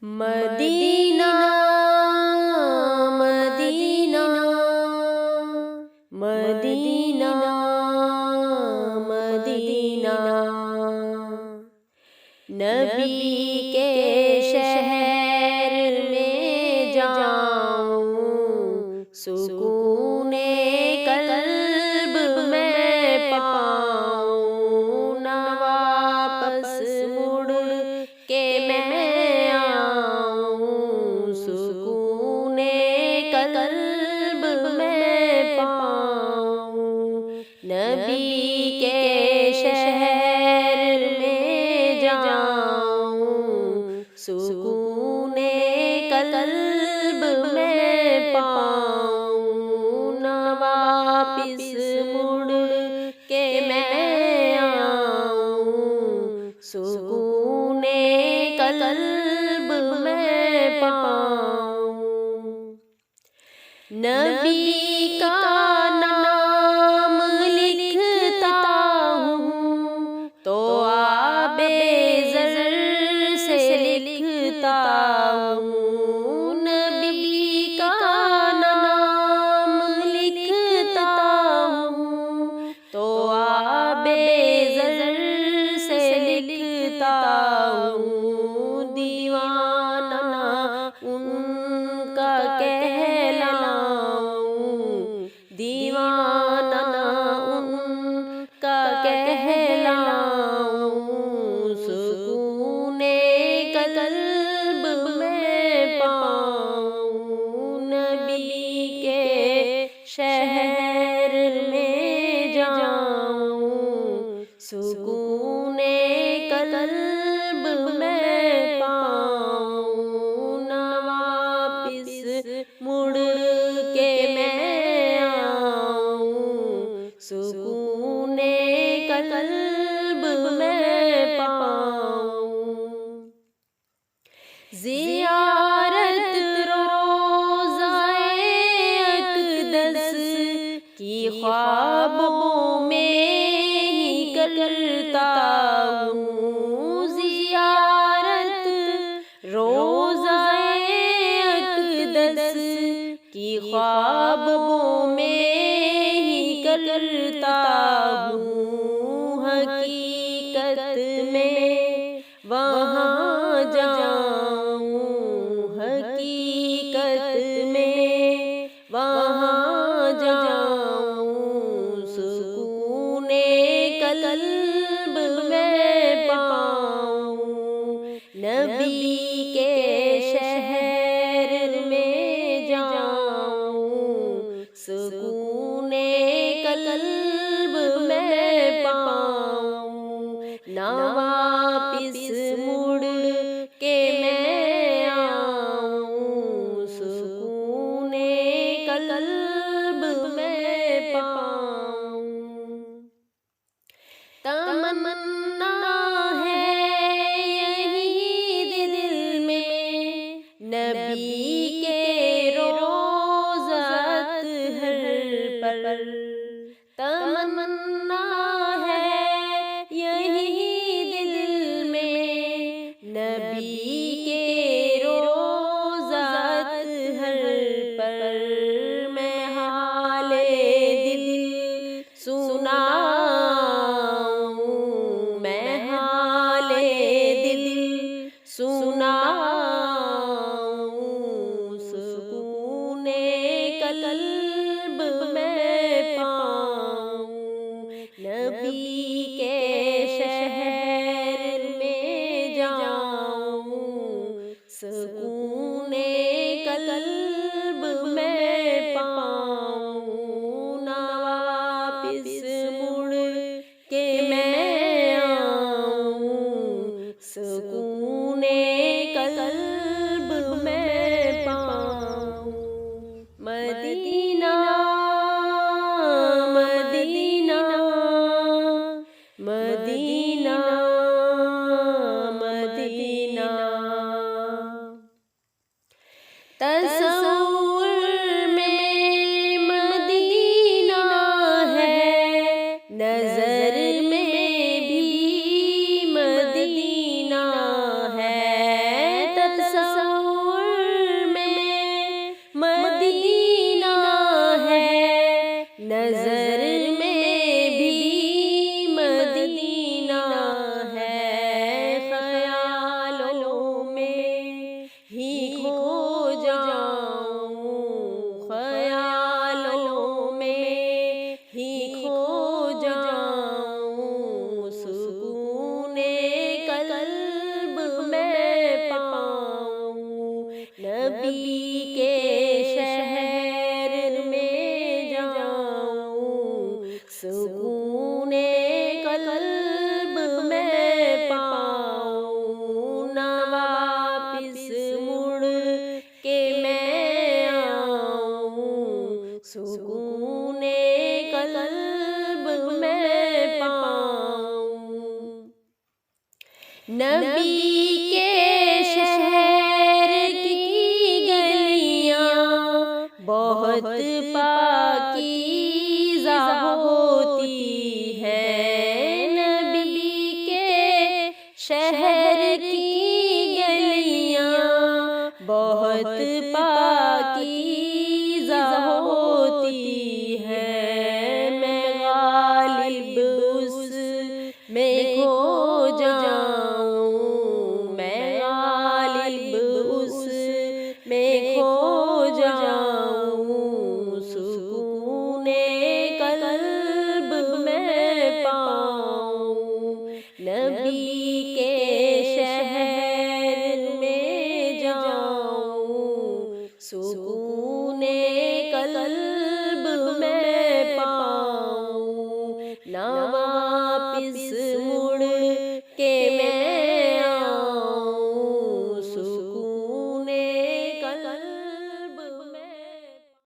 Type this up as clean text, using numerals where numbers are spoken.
مدینہ مدینہ مدینہ مدینہ، نبی کے شہر میں جاؤں، سکون قلب میں پاؤں، نہ واپس مڑ کے میں آؤں، سکون قلب میں پاؤں، نبی کے شہر میں جاؤں، سکون قلب میں پاؤں، نہ واپس مڑ کے میں آؤں، سکون قلب میں پاؤں، نبی کا نام لکھتا ہوں تو آب زر سے لکھتا ہوں، نبی کا نام لکھتا ہوں تو آب زر سے لکھتا ہوں، دیوانہ ان کا کہلاؤں، دیوانہ ان کا کہلاؤں، سکون قلب میں پاؤں، نبی کے شہر میں جاؤں، سکون قلب میں پاؤں، نہ واپس مڑ کے میں آؤں، سکون قلب میں پاؤں، زیارت روضۂ اقدس کی خوابوں میں ہی کرتا ہوں، زیارت روضۂ اقدس کی خوابوں میں ہی کرتا ہوں، حقیقت میں وہاں جاؤں، حقیقت میں وہاں جاؤں، سکون قلب میں پاؤں، نبی کے شہر میں جاؤں، سکون قلب میں پاؤں، نہ واپس مڑ کے میں آؤں، سکون قلب میں پاؤں، تمنا ہے یہی دل میں نبی کے روضۃ ہر پر، تمنا ہے یہی دل میں نبی کے روضۃ ہر پر، میں حال دل سناؤں، میں حال دل سناؤں، سکون قلب میں پاؤں، نبی کے شہر میں جاؤں، سکون قلب میں پاؤں، نہ واپس مڑ کے میں آؤں، سکون قلب میں پاؤں، مدینہ مدینہ مدینہ مدینہ، تصور میں مدینہ ہے، نظر میں بھی مدینہ ہے، تصور بہت